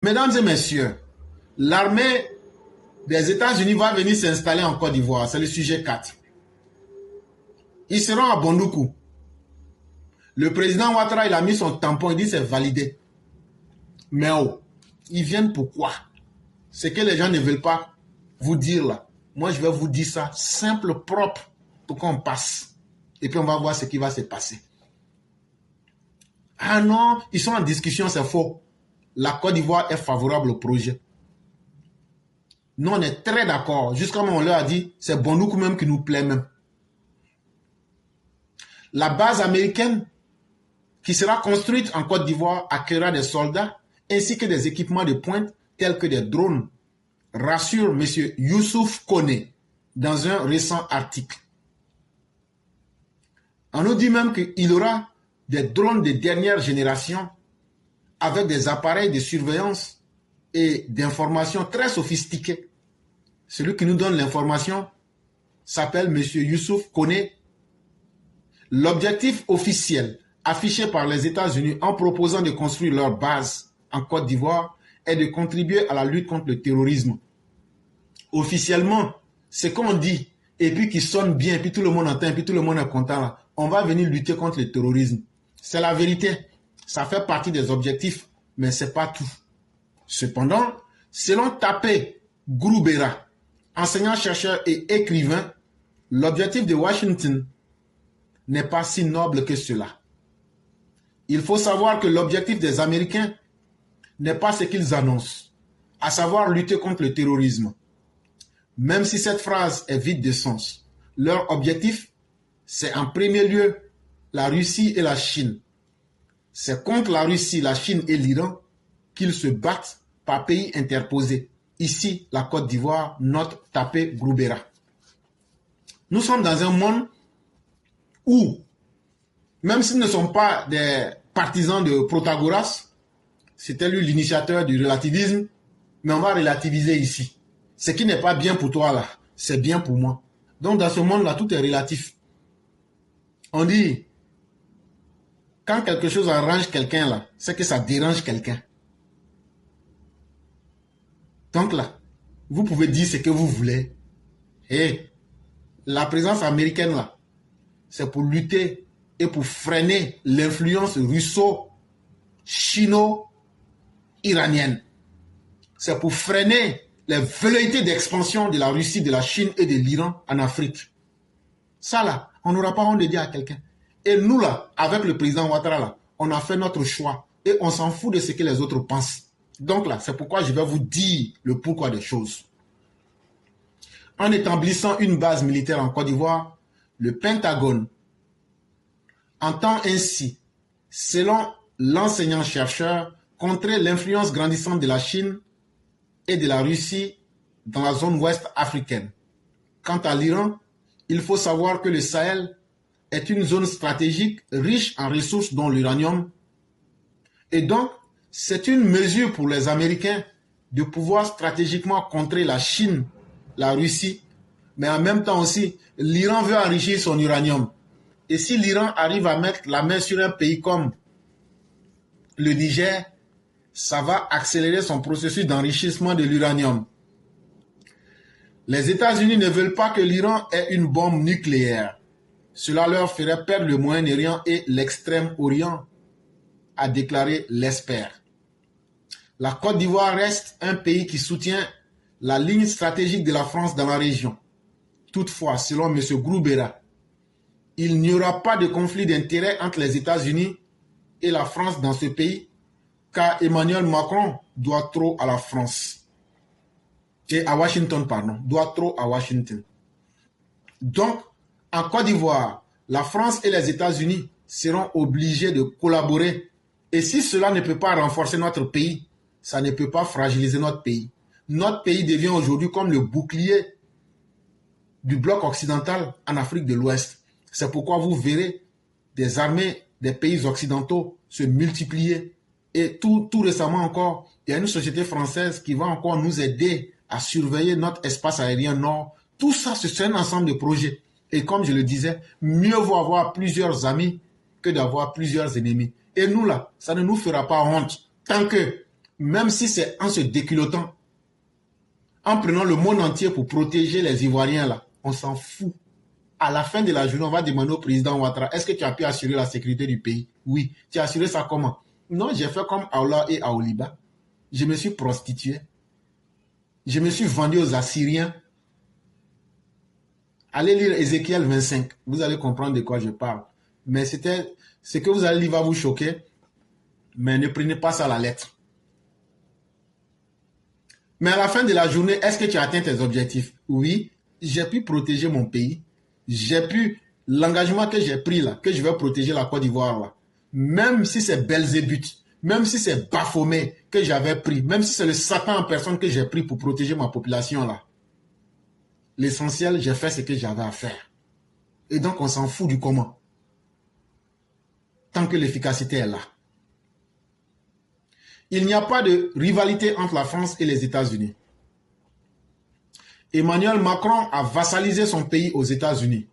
Mesdames et messieurs, l'armée des États-Unis va venir s'installer en Côte d'Ivoire. C'est le sujet 4. Ils seront à Bondoukou. Le président Ouattara, il a mis son tampon, il dit c'est validé. Mais oh, ils viennent pourquoi? C'est que les gens ne veulent pas vous dire là. Moi, je vais vous dire ça simple, propre, pour qu'on passe. Et puis on va voir ce qui va se passer. Ah non, ils sont en discussion, c'est faux. La Côte d'Ivoire est favorable au projet. Nous, on est très d'accord. Jusqu'à moment où on leur a dit, c'est Bondoukou même qui nous plaît même. La base américaine qui sera construite en Côte d'Ivoire accueillera des soldats ainsi que des équipements de pointe tels que des drones, rassure M. Youssouf Koné dans un récent article. On nous dit même qu'il y aura des drones de dernière génération avec des appareils de surveillance et d'information très sophistiqués. Celui qui nous donne l'information s'appelle M. Youssouf Koné. L'objectif officiel affiché par les États-Unis en proposant de construire leur base en Côte d'Ivoire est de contribuer à la lutte contre le terrorisme. Officiellement, ce qu'on dit, et puis qui sonne bien, et puis tout le monde entend, et puis tout le monde est content, là, on va venir lutter contre le terrorisme. C'est la vérité. Ça fait partie des objectifs, mais ce n'est pas tout. Cependant, selon Tapé Groubera, enseignant-chercheur et écrivain, l'objectif de Washington n'est pas si noble que cela. Il faut savoir que l'objectif des Américains n'est pas ce qu'ils annoncent, à savoir lutter contre le terrorisme. Même si cette phrase est vide de sens, leur objectif, c'est en premier lieu la Russie et la Chine. C'est contre la Russie, la Chine et l'Iran qu'ils se battent par pays interposés. Ici, la Côte d'Ivoire, note Tapé Groubera. Nous sommes dans un monde où, même s'ils ne sont pas des partisans de Protagoras, c'était lui l'initiateur du relativisme, mais on va relativiser ici. Ce qui n'est pas bien pour toi là, c'est bien pour moi. Donc dans ce monde-là, tout est relatif. On dit, quand quelque chose arrange quelqu'un là, c'est que ça dérange quelqu'un. Donc là, vous pouvez dire ce que vous voulez. Et la présence américaine là, c'est pour lutter et pour freiner l'influence russo-chino-iranienne. C'est pour freiner les velléités d'expansion de la Russie, de la Chine et de l'Iran en Afrique. Ça là, on n'aura pas honte de dire à quelqu'un. Et nous là, avec le président Ouattara là, on a fait notre choix et on s'en fout de ce que les autres pensent. Donc là, c'est pourquoi je vais vous dire le pourquoi des choses. En établissant une base militaire en Côte d'Ivoire, le Pentagone entend ainsi, selon l'enseignant-chercheur, contrer l'influence grandissante de la Chine et de la Russie dans la zone ouest africaine. Quant à l'Iran, il faut savoir que le Sahel est une zone stratégique riche en ressources dont l'uranium. Et donc, c'est une mesure pour les Américains de pouvoir stratégiquement contrer la Chine, la Russie, mais en même temps aussi, l'Iran veut enrichir son uranium. Et si l'Iran arrive à mettre la main sur un pays comme le Niger, ça va accélérer son processus d'enrichissement de l'uranium. Les États-Unis ne veulent pas que l'Iran ait une bombe nucléaire. Cela leur ferait perdre le Moyen-Orient et l'Extrême-Orient, a déclaré l'expert. La Côte d'Ivoire reste un pays qui soutient la ligne stratégique de la France dans la région. Toutefois, selon M. Groubera, il n'y aura pas de conflit d'intérêts entre les États-Unis et la France dans ce pays, car Emmanuel Macron doit trop à la France. Et à Washington, pardon, doit trop à Washington. Donc, en Côte d'Ivoire, la France et les États-Unis seront obligés de collaborer. Et si cela ne peut pas renforcer notre pays, ça ne peut pas fragiliser notre pays. Notre pays devient aujourd'hui comme le bouclier du bloc occidental en Afrique de l'Ouest. C'est pourquoi vous verrez des armées des pays occidentaux se multiplier. Et tout récemment encore, il y a une société française qui va encore nous aider à surveiller notre espace aérien nord. Tout ça, c'est un ensemble de projets. Et comme je le disais, mieux vaut avoir plusieurs amis que d'avoir plusieurs ennemis. Et nous là, ça ne nous fera pas honte tant que même si c'est en se déculottant, en prenant le monde entier pour protéger les Ivoiriens là, on s'en fout. À la fin de la journée, on va demander au président Ouattara, est-ce que tu as pu assurer la sécurité du pays? Oui. Tu as assuré ça comment? Non, j'ai fait comme Aoula et Aoliba. Je me suis prostitué. Je me suis vendu aux Assyriens. Allez lire Ézéchiel 25. Vous allez comprendre de quoi je parle. Mais ce que vous allez lire va vous choquer. Mais ne prenez pas ça à la lettre. Mais à la fin de la journée, est-ce que tu as atteint tes objectifs? Oui, j'ai pu protéger mon pays. J'ai pu, l'engagement que j'ai pris là, que je vais protéger la Côte d'Ivoire là, même si c'est Belzébuth, même si c'est Baphomet que j'avais pris, même si c'est le Satan en personne que j'ai pris pour protéger ma population là, l'essentiel, j'ai fait ce que j'avais à faire. Et donc, on s'en fout du comment. Tant que l'efficacité est là. Il n'y a pas de rivalité entre la France et les États-Unis. Emmanuel Macron a vassalisé son pays aux États-Unis.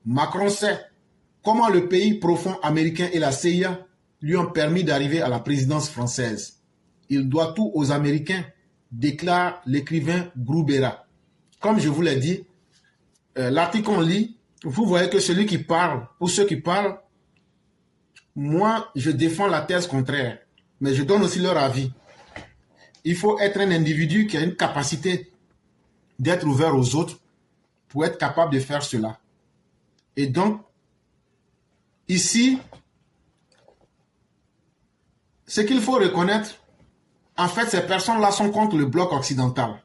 Macron sait comment le pays profond américain et la CIA lui ont permis d'arriver à la présidence française. Il doit tout aux Américains, déclare l'écrivain Groubera. Comme je vous l'ai dit, l'article qu'on lit, vous voyez que celui qui parle, ou ceux qui parlent, moi, je défends la thèse contraire, mais je donne aussi leur avis. Il faut être un individu qui a une capacité d'être ouvert aux autres pour être capable de faire cela. Et donc, ici, ce qu'il faut reconnaître, en fait, ces personnes-là sont contre le bloc occidental.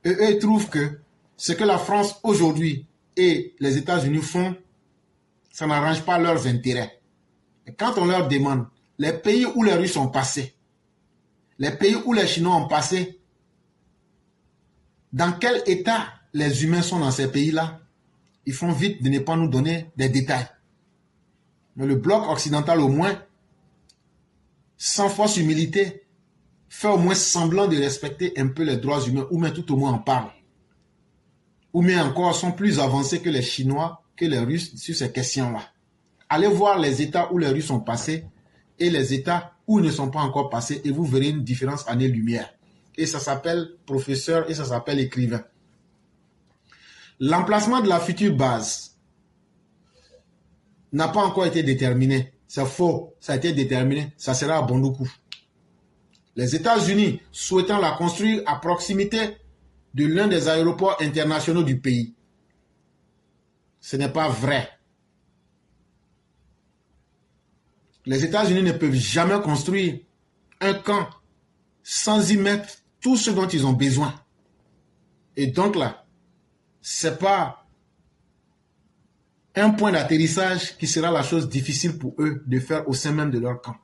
Et eux, ils trouvent que ce que la France aujourd'hui et les États-Unis font, ça n'arrange pas leurs intérêts. Et quand on leur demande, les pays où les Russes sont passés, les pays où les Chinois ont passé, dans quel état les humains sont dans ces pays-là, ils font vite de ne pas nous donner des détails. Mais le bloc occidental, au moins, sans fausse humilité, fait au moins semblant de respecter un peu les droits humains, ou même tout au moins en parle. Ou bien encore, sont plus avancés que les Chinois, que les Russes sur ces questions-là. Allez voir les États où les Russes sont passés et les États où ils ne sont pas encore passés et vous verrez une différence année-lumière. Et ça s'appelle professeur et ça s'appelle écrivain. L'emplacement de la future base n'a pas encore été déterminé. C'est faux, ça a été déterminé, ça sera à Bondoukou. Les États-Unis souhaitant la construire à proximité de l'un des aéroports internationaux du pays. Ce n'est pas vrai. Les États-Unis ne peuvent jamais construire un camp sans y mettre tout ce dont ils ont besoin. Et donc là, ce n'est pas un point d'atterrissage qui sera la chose difficile pour eux de faire au sein même de leur camp.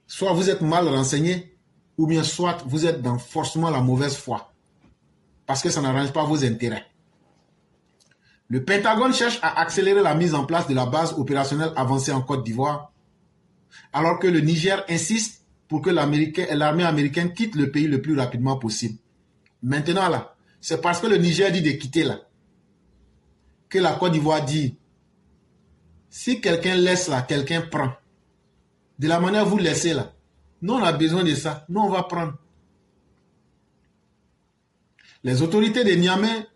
Soit vous êtes mal renseigné, ou bien soit vous êtes dans forcément la mauvaise foi, parce que ça n'arrange pas vos intérêts. Le Pentagone cherche à accélérer la mise en place de la base opérationnelle avancée en Côte d'Ivoire, alors que le Niger insiste pour que l'armée américaine quitte le pays le plus rapidement possible. Maintenant là, c'est parce que le Niger dit de quitter là, que la Côte d'Ivoire dit, si quelqu'un laisse là, quelqu'un prend. De la manière vous laissez là, nous on a besoin de ça, nous on va prendre. Les autorités de Niamey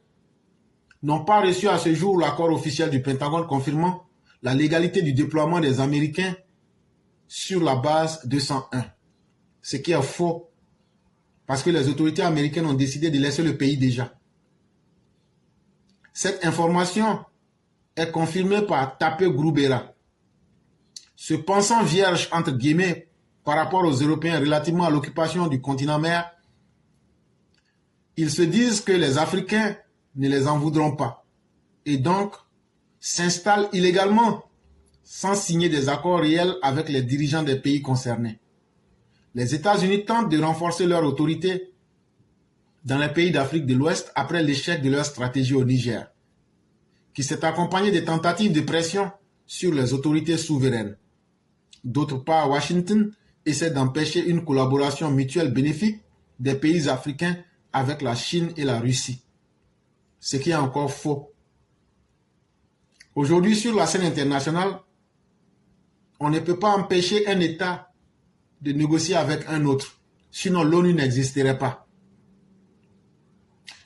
n'ont pas reçu à ce jour l'accord officiel du Pentagone confirmant la légalité du déploiement des Américains sur la base 201. Ce qui est faux, parce que les autorités américaines ont décidé de laisser le pays déjà. Cette information est confirmée par Tapé Groubera. Se pensant vierge, entre guillemets, par rapport aux Européens relativement à l'occupation du continent mer, ils se disent que les Africains ne les en voudront pas et donc s'installent illégalement sans signer des accords réels avec les dirigeants des pays concernés. Les États-Unis tentent de renforcer leur autorité dans les pays d'Afrique de l'Ouest après l'échec de leur stratégie au Niger, qui s'est accompagnée de tentatives de pression sur les autorités souveraines. D'autre part, Washington essaie d'empêcher une collaboration mutuelle bénéfique des pays africains avec la Chine et la Russie. Ce qui est encore faux. Aujourd'hui, sur la scène internationale, on ne peut pas empêcher un État de négocier avec un autre. Sinon, l'ONU n'existerait pas.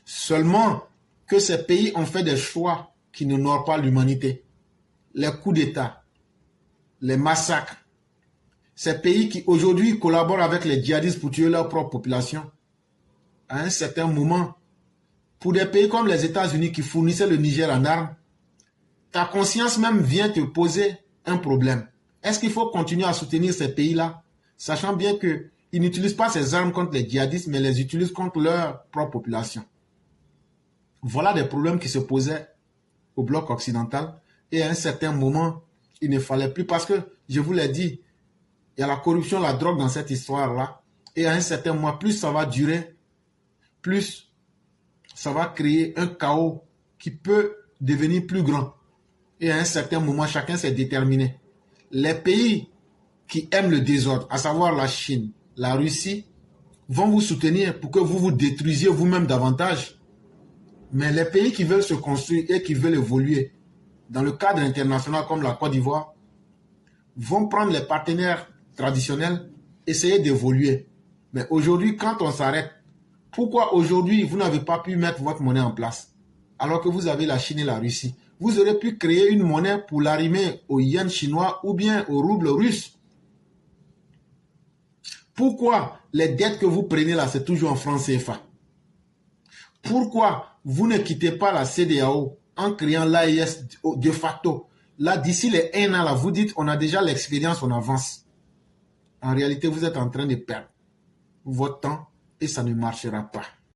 Seulement que ces pays ont fait des choix qui n'honorent pas l'humanité. Les coups d'État, les massacres. Ces pays qui aujourd'hui collaborent avec les djihadistes pour tuer leur propre population. À un certain moment, pour des pays comme les États-Unis qui fournissaient le Niger en armes, ta conscience même vient te poser un problème. Est-ce qu'il faut continuer à soutenir ces pays-là, sachant bien qu'ils n'utilisent pas ces armes contre les djihadistes, mais les utilisent contre leur propre population? Voilà des problèmes qui se posaient au bloc occidental. Et à un certain moment, il ne fallait plus, parce que, je vous l'ai dit, il y a la corruption, la drogue dans cette histoire-là. Et à un certain moment, plus ça va durer, plus ça va créer un chaos qui peut devenir plus grand. Et à un certain moment, chacun s'est déterminé. Les pays qui aiment le désordre, à savoir la Chine, la Russie, vont vous soutenir pour que vous vous détruisiez vous-même davantage. Mais les pays qui veulent se construire et qui veulent évoluer dans le cadre international comme la Côte d'Ivoire vont prendre les partenaires traditionnels, essayer d'évoluer. Mais aujourd'hui, quand on s'arrête, pourquoi aujourd'hui vous n'avez pas pu mettre votre monnaie en place alors que vous avez la Chine et la Russie? Vous aurez pu créer une monnaie pour l'arrimer au yen chinois ou bien au rouble russe. Pourquoi les dettes que vous prenez là, c'est toujours en francs CFA? Pourquoi vous ne quittez pas la CEDEAO en créant l'AES de facto? Là, d'ici les 1 an, là, vous dites on a déjà l'expérience, on avance. En réalité, vous êtes en train de perdre votre temps et ça ne marchera pas.